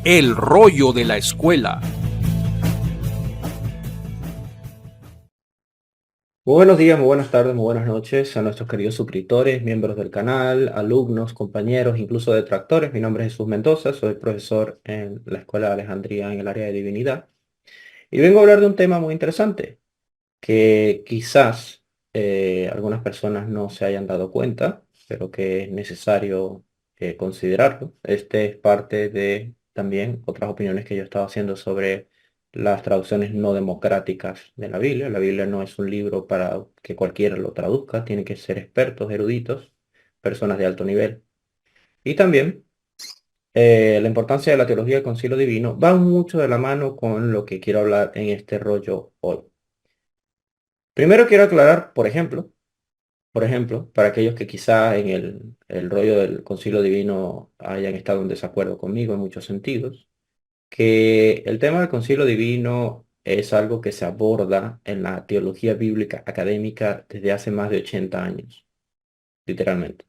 El rollo de la escuela. Muy buenos días, muy buenas tardes, muy buenas noches a nuestros queridos suscriptores, miembros del canal, alumnos, compañeros, incluso detractores. Mi nombre es Jesús Mendoza, soy profesor en la Escuela de Alejandría en el área de Divinidad. Y vengo a hablar de un tema muy interesante que quizás algunas personas no se hayan dado cuenta, pero que es necesario considerarlo. Este es parte de también otras opiniones que yo estaba haciendo sobre las traducciones no democráticas de la Biblia. La Biblia no es un libro para que cualquiera lo traduzca, tiene que ser expertos, eruditos, personas de alto nivel. Y también la importancia de la teología del concilio divino va mucho de la mano con lo que quiero hablar en este rollo hoy. Primero quiero aclarar, por ejemplo, para aquellos que quizá en el rollo del concilio divino hayan estado en desacuerdo conmigo en muchos sentidos, que el tema del concilio divino es algo que se aborda en la teología bíblica académica desde hace más de 80 años, literalmente.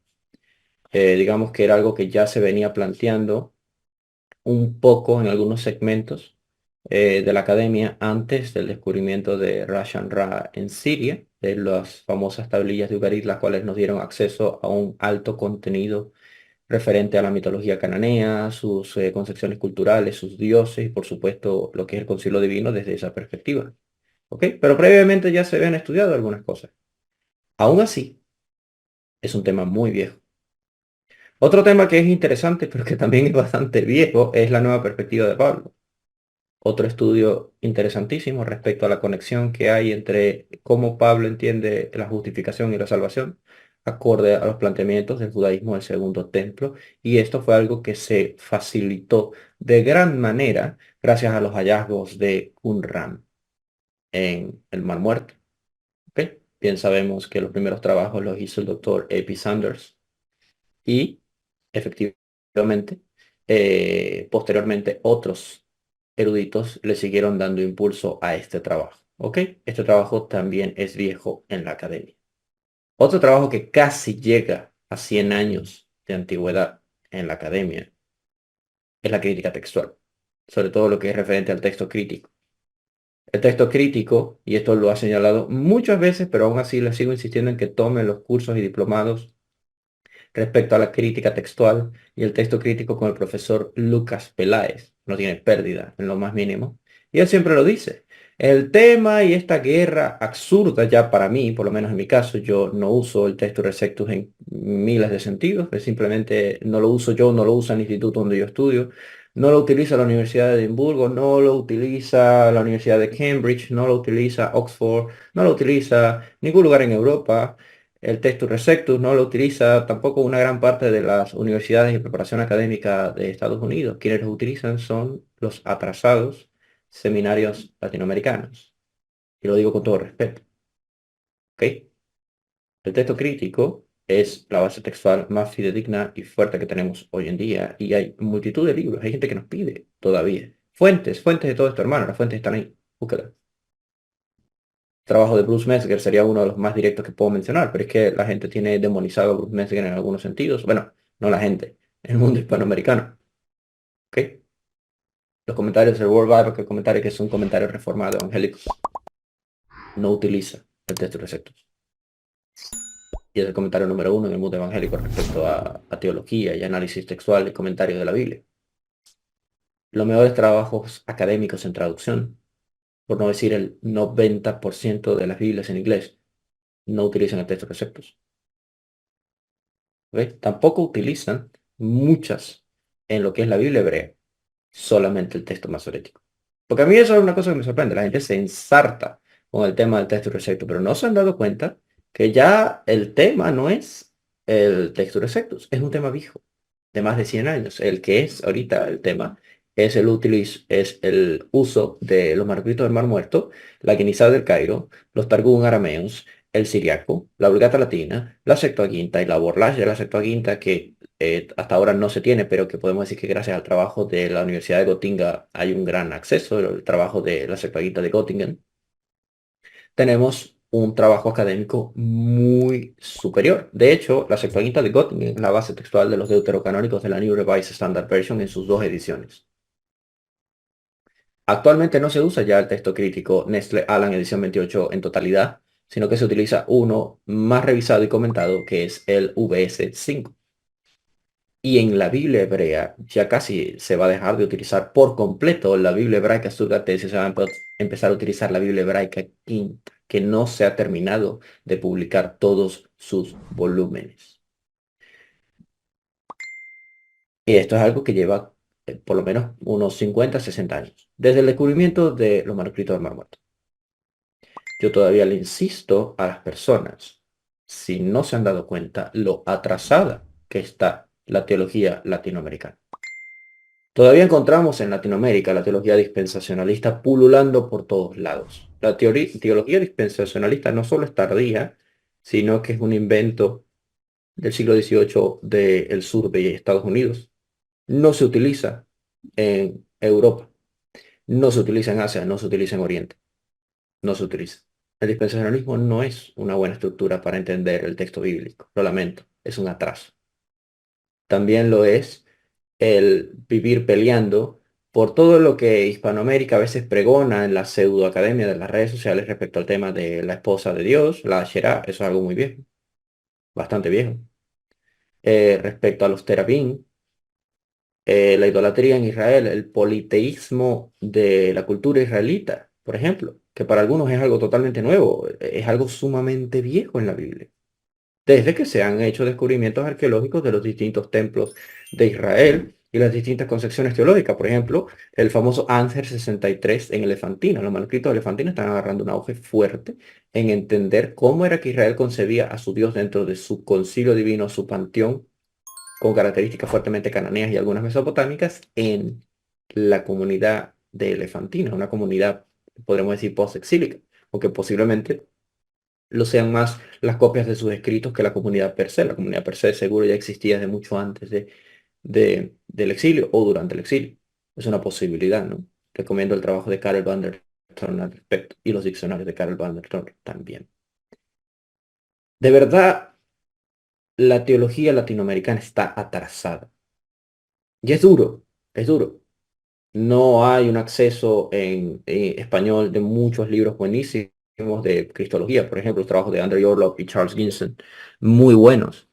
Digamos que era algo que ya se venía planteando un poco en algunos segmentos de la academia antes del descubrimiento de Roshan Ra en Siria, de las famosas tablillas de Ugarit, las cuales nos dieron acceso a un alto contenido referente a la mitología cananea, sus concepciones culturales, sus dioses y por supuesto lo que es el concilio divino desde esa perspectiva. ¿Ok? Pero previamente ya se habían estudiado algunas cosas. Aún así, es un tema muy viejo. Otro tema que es interesante, pero que también es bastante viejo, es la nueva perspectiva de Pablo. Otro estudio interesantísimo respecto a la conexión que hay entre cómo Pablo entiende la justificación y la salvación, acorde a los planteamientos del judaísmo del segundo templo, y esto fue algo que se facilitó de gran manera gracias a los hallazgos de Qumran en el Mar Muerto. ¿Ok? Bien sabemos que los primeros trabajos los hizo el doctor A.P. Sanders y efectivamente, posteriormente otros eruditos le siguieron dando impulso a este trabajo. ¿Ok? Este trabajo también es viejo en la academia. Otro trabajo que casi llega a 100 años de antigüedad en la academia es la crítica textual, sobre todo lo que es referente al texto crítico. El texto crítico, y esto lo ha señalado muchas veces, pero aún así le sigo insistiendo en que tomen los cursos y diplomados respecto a la crítica textual y el texto crítico con el profesor Lucas Peláez. No tiene pérdida en lo más mínimo. Y él siempre lo dice. El tema y esta guerra absurda ya para mí, por lo menos en mi caso, yo no uso el texto Resectus en miles de sentidos, es simplemente no lo uso yo, no lo usa el instituto donde yo estudio, no lo utiliza la Universidad de Edimburgo, no lo utiliza la Universidad de Cambridge, no lo utiliza Oxford, no lo utiliza ningún lugar en Europa. El Textus Receptus no lo utiliza tampoco una gran parte de las universidades y preparación académica de Estados Unidos. Quienes lo utilizan son los atrasados seminarios latinoamericanos. Y lo digo con todo respeto. ¿Ok? El texto crítico es la base textual más fidedigna y fuerte que tenemos hoy en día. Y hay multitud de libros. Hay gente que nos pide todavía. Fuentes, fuentes de todo esto, hermano. Las fuentes están ahí. Búsquelas. Trabajo de Bruce Metzger sería uno de los más directos que puedo mencionar, pero es que la gente tiene demonizado a Bruce Metzger en algunos sentidos. Bueno, no la gente, el mundo hispanoamericano. ¿Ok? Los comentarios del World Bible, que el comentario que es un comentario reformado evangélico, no utiliza el texto receptus. Y es el comentario número uno en el mundo evangélico respecto a teología y análisis textual y comentarios de la Biblia. Los mejores trabajos académicos en traducción, por no decir el 90% de las Biblias en inglés, no utilizan el texto receptus. ¿Ok? Tampoco utilizan muchas en lo que es la Biblia hebrea, solamente el texto masorético. Porque a mí eso es una cosa que me sorprende. La gente se ensarta con el tema del texto receptus, pero no se han dado cuenta que ya el tema no es el texto receptus, es un tema viejo, de más de 100 años. El que es ahorita el tema es el uso de los manuscritos del Mar Muerto, la Guinizá del Cairo, los Targum arameos, el siriaco, la Vulgata latina, la Septuaginta y la Borlage de la Septuaginta, que hasta ahora no se tiene, pero que podemos decir que gracias al trabajo de la Universidad de Gotinga hay un gran acceso, el trabajo de la Septuaginta de Göttingen. Tenemos un trabajo académico muy superior. De hecho, la Septuaginta de Göttingen es la base textual de los deuterocanónicos de la New Revised Standard Version en sus dos ediciones. Actualmente no se usa ya el texto crítico Nestle Aland edición 28 en totalidad, sino que se utiliza uno más revisado y comentado que es el VS5. Y en la Biblia hebrea ya casi se va a dejar de utilizar por completo la Biblia hebraica Sugate, y se va a empezar a utilizar la Biblia hebraica quinta, que no se ha terminado de publicar todos sus volúmenes. Y esto es algo que lleva por lo menos unos 50, 60 años, desde el descubrimiento de los manuscritos del Mar Muerto. Yo todavía le insisto a las personas, si no se han dado cuenta, lo atrasada que está la teología latinoamericana. Todavía encontramos en Latinoamérica la teología dispensacionalista pululando por todos lados. La teología dispensacionalista no solo es tardía, sino que es un invento del siglo XVIII del sur de Estados Unidos. No se utiliza en Europa, no se utiliza en Asia, no se utiliza en Oriente, no se utiliza. El dispensacionalismo no es una buena estructura para entender el texto bíblico, lo lamento, es un atraso. También lo es el vivir peleando por todo lo que Hispanoamérica a veces pregona en la pseudoacademia de las redes sociales respecto al tema de la esposa de Dios, la Asherá, eso es algo muy viejo, bastante viejo. Respecto a los terabim, la idolatría en Israel, el politeísmo de la cultura israelita, por ejemplo, que para algunos es algo totalmente nuevo, es algo sumamente viejo en la Biblia. Desde que se han hecho descubrimientos arqueológicos de los distintos templos de Israel y las distintas concepciones teológicas. Por ejemplo, el famoso Ángel 63 en Elefantina. Los manuscritos de Elefantina están agarrando un auge fuerte en entender cómo era que Israel concebía a su Dios dentro de su concilio divino, su panteón, con características fuertemente cananeas y algunas mesopotámicas, en la comunidad de Elefantina, una comunidad, podríamos decir, post-exílica, aunque posiblemente lo sean más las copias de sus escritos que la comunidad per se. La comunidad per se seguro ya existía desde mucho antes del exilio o durante el exilio. Es una posibilidad, ¿no? Recomiendo el trabajo de Karel van der Thorne al respecto y los diccionarios de Karel van der Thorne también. De verdad, la teología latinoamericana está atrasada. Y es duro, es duro. No hay un acceso en español de muchos libros buenísimos de cristología, por ejemplo, los trabajos de Andrew Orloff y Charles Ginson, muy buenos.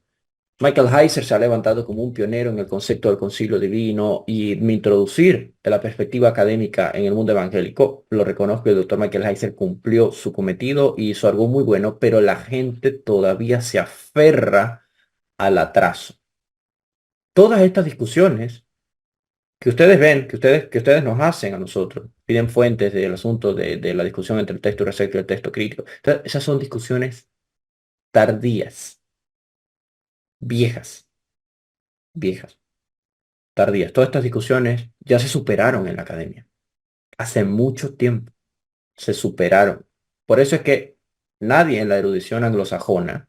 Michael Heiser se ha levantado como un pionero en el concepto del concilio divino y introducir la perspectiva académica en el mundo evangélico. Lo reconozco, el doctor Michael Heiser cumplió su cometido y hizo algo muy bueno, pero la gente todavía se aferra al atraso. Todas estas discusiones que ustedes ven, que ustedes nos hacen a nosotros, piden fuentes del asunto de la discusión entre el texto recepto y el texto crítico. Entonces, esas son discusiones tardías, viejas, viejas, tardías. Todas estas discusiones ya se superaron en la academia. Hace mucho tiempo se superaron. Por eso es que nadie en la erudición anglosajona,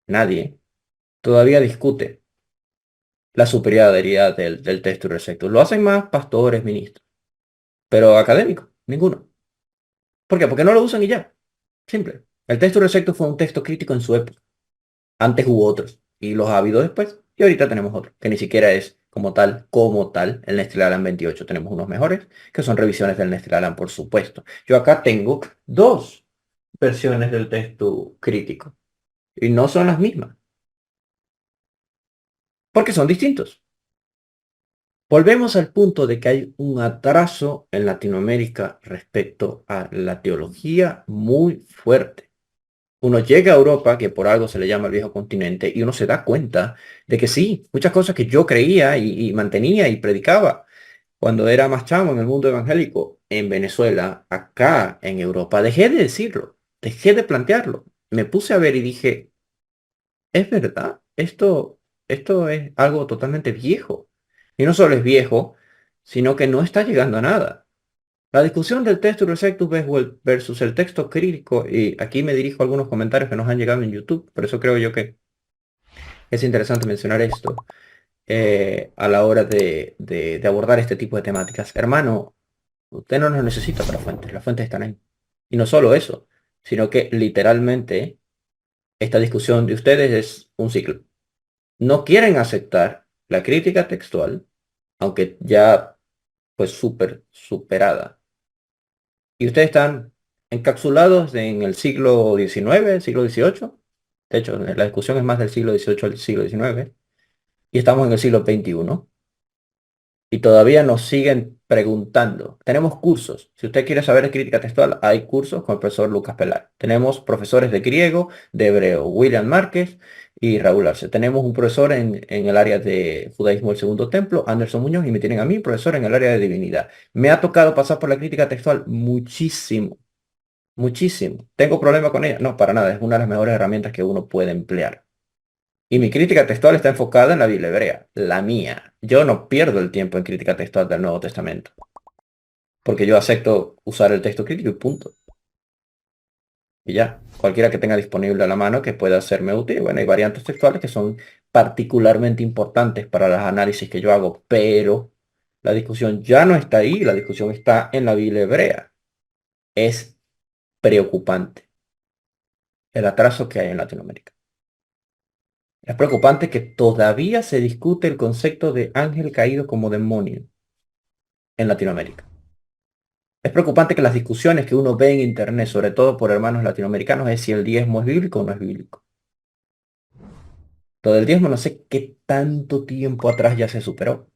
nadie, todavía discute la superioridad del texto recepto. Lo hacen más pastores, ministros, pero académicos, ninguno. ¿Por qué? Porque no lo usan y ya. Simple. El texto recepto fue un texto crítico en su época. Antes hubo otros y los ha habido después. Y ahorita tenemos otro, que ni siquiera es como tal, el Nestle Aland 28. Tenemos unos mejores, que son revisiones del Nestle Aland, por supuesto. Yo acá tengo dos versiones del texto crítico y no son las mismas, porque son distintos. Volvemos al punto de que hay un atraso en Latinoamérica respecto a la teología muy fuerte. Uno llega a Europa, que por algo se le llama el viejo continente, y uno se da cuenta de que sí, muchas cosas que yo creía y mantenía y predicaba cuando era más chamo en el mundo evangélico en Venezuela, acá en Europa, dejé de decirlo, dejé de plantearlo. Me puse a ver y dije, es verdad, esto es algo totalmente viejo. Y no solo es viejo, sino que no está llegando a nada. La discusión del texto receptus versus el texto crítico, y aquí me dirijo a algunos comentarios que nos han llegado en YouTube, por eso creo yo que es interesante mencionar esto a la hora de abordar este tipo de temáticas. Hermano, usted no nos necesita para fuentes, las fuentes están ahí. Y no solo eso, sino que literalmente esta discusión de ustedes es un ciclo. No quieren aceptar la crítica textual, aunque ya fue súper superada. Y ustedes están encapsulados en el siglo XIX, siglo XVIII. De hecho, la discusión es más del siglo XVIII al siglo XIX. Y estamos en el siglo XXI. Y todavía nos siguen preguntando. Tenemos cursos. Si usted quiere saber de crítica textual, hay cursos con el profesor Lucas Pelar. Tenemos profesores de griego, de hebreo, William Márquez y Raúl Arce. Tenemos un profesor en el área de judaísmo del Segundo Templo, Anderson Muñoz, y me tienen a mí, profesor en el área de divinidad. Me ha tocado pasar por la crítica textual muchísimo, muchísimo. ¿Tengo problema con ella? No, para nada. Es una de las mejores herramientas que uno puede emplear. Y mi crítica textual está enfocada en la Biblia hebrea, la mía. Yo no pierdo el tiempo en crítica textual del Nuevo Testamento, porque yo acepto usar el texto crítico y punto. Y ya, cualquiera que tenga disponible a la mano que pueda serme útil. Bueno, hay variantes textuales que son particularmente importantes para los análisis que yo hago, pero la discusión ya no está ahí, la discusión está en la Biblia hebrea. Es preocupante el atraso que hay en Latinoamérica. Es preocupante que todavía se discute el concepto de ángel caído como demonio en Latinoamérica. Es preocupante que las discusiones que uno ve en internet, sobre todo por hermanos latinoamericanos, es si el diezmo es bíblico o no es bíblico. Lo del diezmo no sé qué tanto tiempo atrás ya se superó.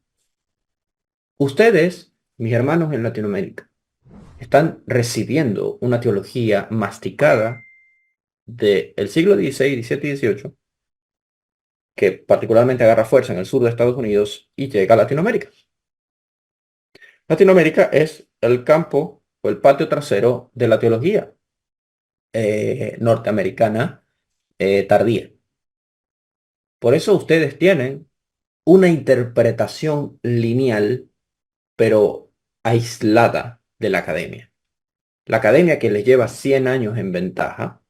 Ustedes, mis hermanos en Latinoamérica, están recibiendo una teología masticada del siglo XVI, XVII y XVIII, que particularmente agarra fuerza en el sur de Estados Unidos y llega a Latinoamérica. Latinoamérica es el campo o el patio trasero de la teología norteamericana tardía. Por eso ustedes tienen una interpretación lineal, pero aislada de la academia. La academia que les lleva 100 años en ventaja,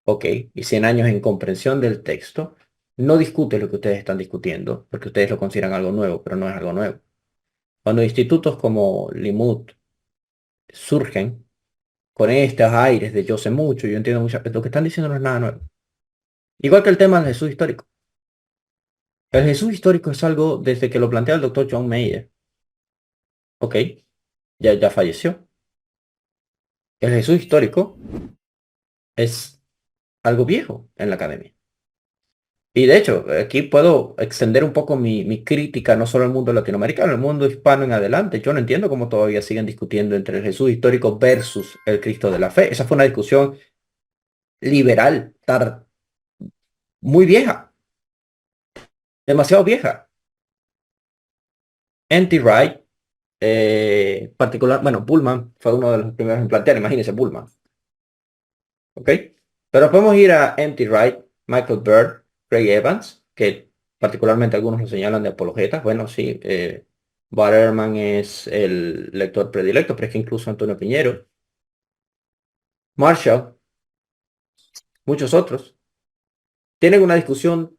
ok, y 100 años en comprensión del texto, no discute lo que ustedes están discutiendo, porque ustedes lo consideran algo nuevo, pero no es algo nuevo. Cuando institutos como Limud surgen con estos aires de yo sé mucho, yo entiendo mucho, lo que están diciendo no es nada nuevo. Igual que el tema del Jesús histórico. El Jesús histórico es algo desde que lo plantea el doctor John Mayer. Ok, ya falleció. El Jesús histórico es algo viejo en la academia. Y de hecho, aquí puedo extender un poco mi crítica no solo al mundo latinoamericano, al mundo hispano en adelante. Yo no entiendo cómo todavía siguen discutiendo entre el Jesús histórico versus el Cristo de la fe. Esa fue una discusión liberal, muy vieja, demasiado vieja. Anti-Wright, bueno, Pullman fue uno de los primeros en plantear, imagínense Pullman. ¿Ok? Pero podemos ir a N.T. Wright, Michael Bird, Craig Evans, que particularmente algunos lo señalan de apologetas. Bueno, sí, Bart Ehrman es el lector predilecto, pero es que incluso Antonio Piñero, Marshall, muchos otros, tienen una discusión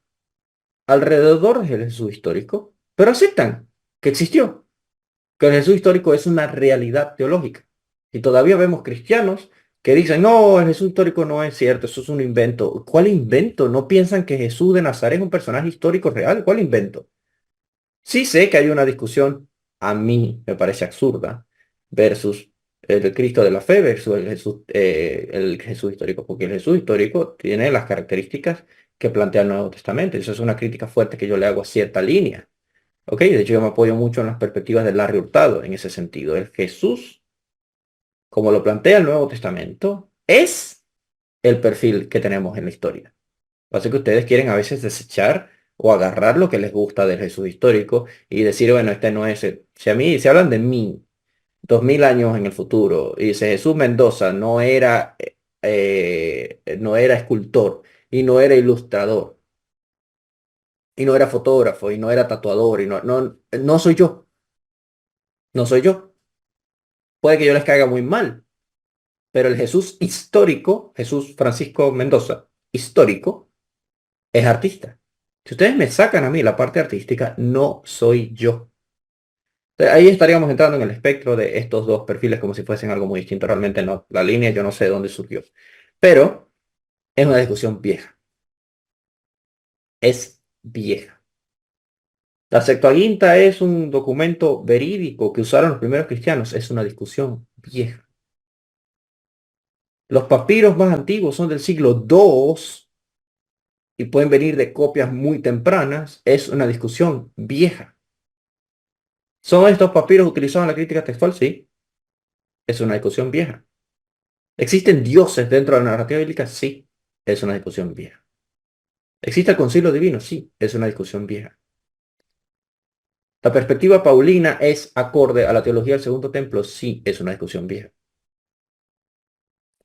alrededor del Jesús histórico, pero aceptan que existió, que el Jesús histórico es una realidad teológica. Y todavía vemos cristianos que dicen, no, el Jesús histórico no es cierto, eso es un invento. ¿Cuál invento? ¿No piensan que Jesús de Nazaret es un personaje histórico real? ¿Cuál invento? Sí sé que hay una discusión, a mí me parece absurda, versus el Cristo de la fe versus el Jesús histórico, porque el Jesús histórico tiene las características que plantea el Nuevo Testamento. Eso es una crítica fuerte que yo le hago a cierta línea. ¿Ok? De hecho, yo me apoyo mucho en las perspectivas de Larry Hurtado en ese sentido. El Jesús, como lo plantea el Nuevo Testamento, es el perfil que tenemos en la historia. Pasa que ustedes quieren a veces desechar o agarrar lo que les gusta del Jesús histórico y decir, bueno, este no es Si a mí, se hablan de mí, 2000 años en el futuro, y dice Jesús Mendoza no era escultor y no era ilustrador y no era fotógrafo y no era tatuador y no soy yo, no soy yo. Puede que yo les caiga muy mal, pero el Jesús histórico, Jesús Francisco Mendoza, histórico, es artista. Si ustedes me sacan a mí la parte artística, no soy yo. Ahí estaríamos entrando en el espectro de estos dos perfiles como si fuesen algo muy distinto. Realmente no. La línea yo no sé de dónde surgió. Pero es una discusión vieja. Es vieja. La Septuaginta es un documento verídico que usaron los primeros cristianos. Es una discusión vieja. Los papiros más antiguos son del siglo II y pueden venir de copias muy tempranas. Es una discusión vieja. ¿Son estos papiros utilizados en la crítica textual? Sí. Es una discusión vieja. ¿Existen dioses dentro de la narrativa bíblica? Sí. Es una discusión vieja. ¿Existe el concilio divino? Sí. Es una discusión vieja. ¿La perspectiva paulina es acorde a la teología del segundo templo? Sí. Es una discusión vieja.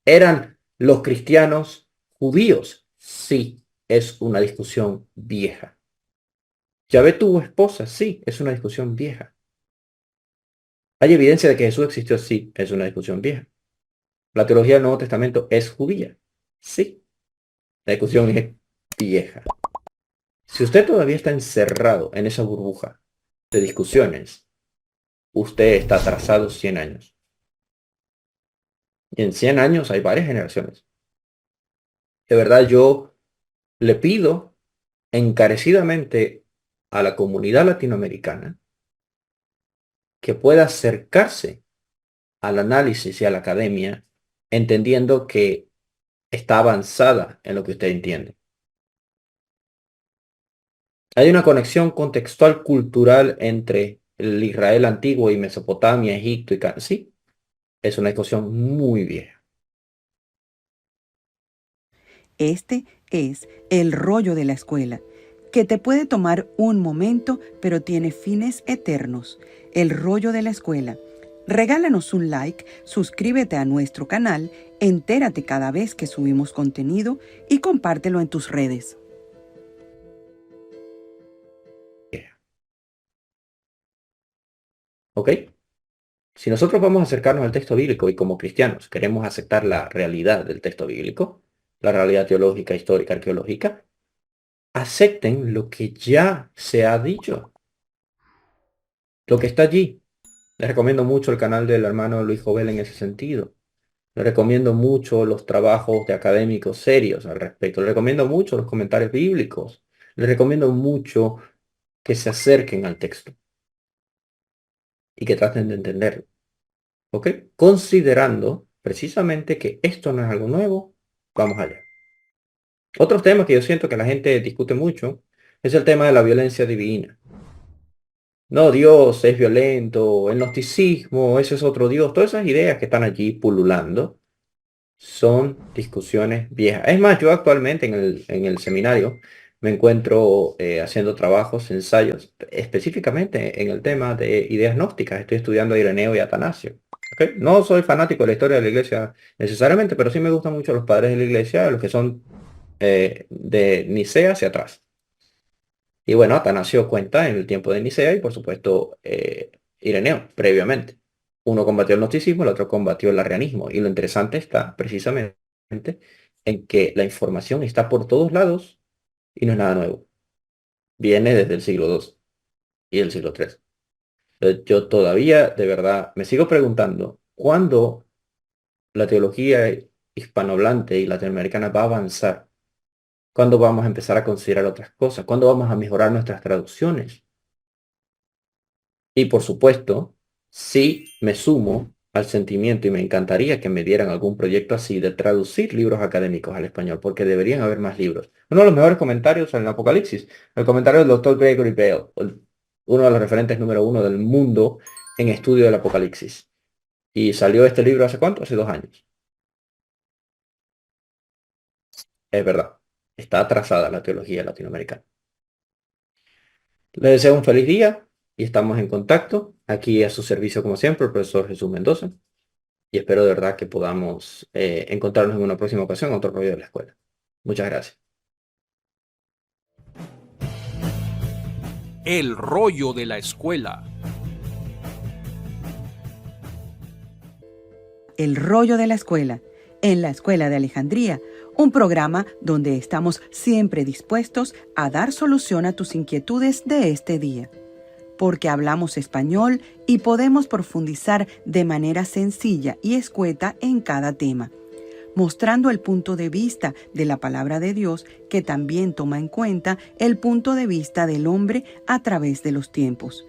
¿Eran los cristianos judíos? Sí. Es una discusión vieja. ¿Yahvé tuvo esposa? Sí. Es una discusión vieja. ¿Hay evidencia de que Jesús existió? Sí. Es una discusión vieja. ¿La teología del Nuevo Testamento es judía? Sí. La discusión es vieja. Si usted todavía está encerrado en esa burbuja de discusiones, usted está atrasado 100 años. Y en 100 años hay varias generaciones. De verdad, yo le pido encarecidamente a la comunidad latinoamericana que pueda acercarse al análisis y a la academia, entendiendo que está avanzada en lo que usted entiende. Hay una conexión contextual cultural entre el Israel antiguo y Mesopotamia, Egipto y sí, es una discusión muy vieja. Este es el rollo de la escuela, que te puede tomar un momento, pero tiene fines eternos. El rollo de la escuela. Regálanos un like, suscríbete a nuestro canal, entérate cada vez que subimos contenido y compártelo en tus redes. ¿Ok? Si nosotros vamos a acercarnos al texto bíblico y como cristianos queremos aceptar la realidad del texto bíblico, la realidad teológica, histórica, arqueológica, acepten lo que ya se ha dicho, lo que está allí. Les recomiendo mucho el canal del hermano Luis Jovel en ese sentido. Les recomiendo mucho los trabajos de académicos serios al respecto. Les recomiendo mucho los comentarios bíblicos. Les recomiendo mucho que se acerquen al texto y que traten de entenderlo. ¿Ok? Considerando precisamente que esto no es algo nuevo, vamos allá. Otro tema que yo siento que la gente discute mucho es el tema de la violencia divina. No, Dios es violento, el gnosticismo, ese es otro Dios. Todas esas ideas que están allí pululando son discusiones viejas. Es más, yo actualmente en el seminario me encuentro haciendo trabajos, ensayos, específicamente en el tema de ideas gnósticas. Estoy estudiando a Ireneo y Atanasio. ¿Ok? No soy fanático de la historia de la iglesia necesariamente, pero sí me gustan mucho los padres de la iglesia, los que son de Nicea hacia atrás. Y bueno, Atanasio cuenta en el tiempo de Nicea y por supuesto Ireneo previamente. Uno combatió el gnosticismo, el otro combatió el arrianismo. Y lo interesante está precisamente en que la información está por todos lados y no es nada nuevo. Viene desde el siglo II y el siglo III. Entonces, yo todavía, de verdad, me sigo preguntando cuándo la teología hispanohablante y latinoamericana va a avanzar. ¿Cuándo vamos a empezar a considerar otras cosas? ¿Cuándo vamos a mejorar nuestras traducciones? Y por supuesto, sí me sumo al sentimiento y me encantaría que me dieran algún proyecto así de traducir libros académicos al español, porque deberían haber más libros. Uno de los mejores comentarios en el Apocalipsis, el comentario del doctor Gregory Bale, uno de los referentes número uno del mundo en estudio del Apocalipsis. Y salió este libro ¿hace cuánto? Hace 2 años. Es verdad, está atrasada la teología latinoamericana. Les deseo un feliz día y estamos en contacto. Aquí a su servicio, como siempre, el profesor Jesús Mendoza. Y espero de verdad que podamos encontrarnos en una próxima ocasión en otro rollo de la escuela. Muchas gracias. El rollo de la escuela. El rollo de la escuela, en la Escuela de Alejandría, un programa donde estamos siempre dispuestos a dar solución a tus inquietudes de este día. Porque hablamos español y podemos profundizar de manera sencilla y escueta en cada tema. mostrando el punto de vista de la palabra de Dios, que también toma en cuenta el punto de vista del hombre a través de los tiempos.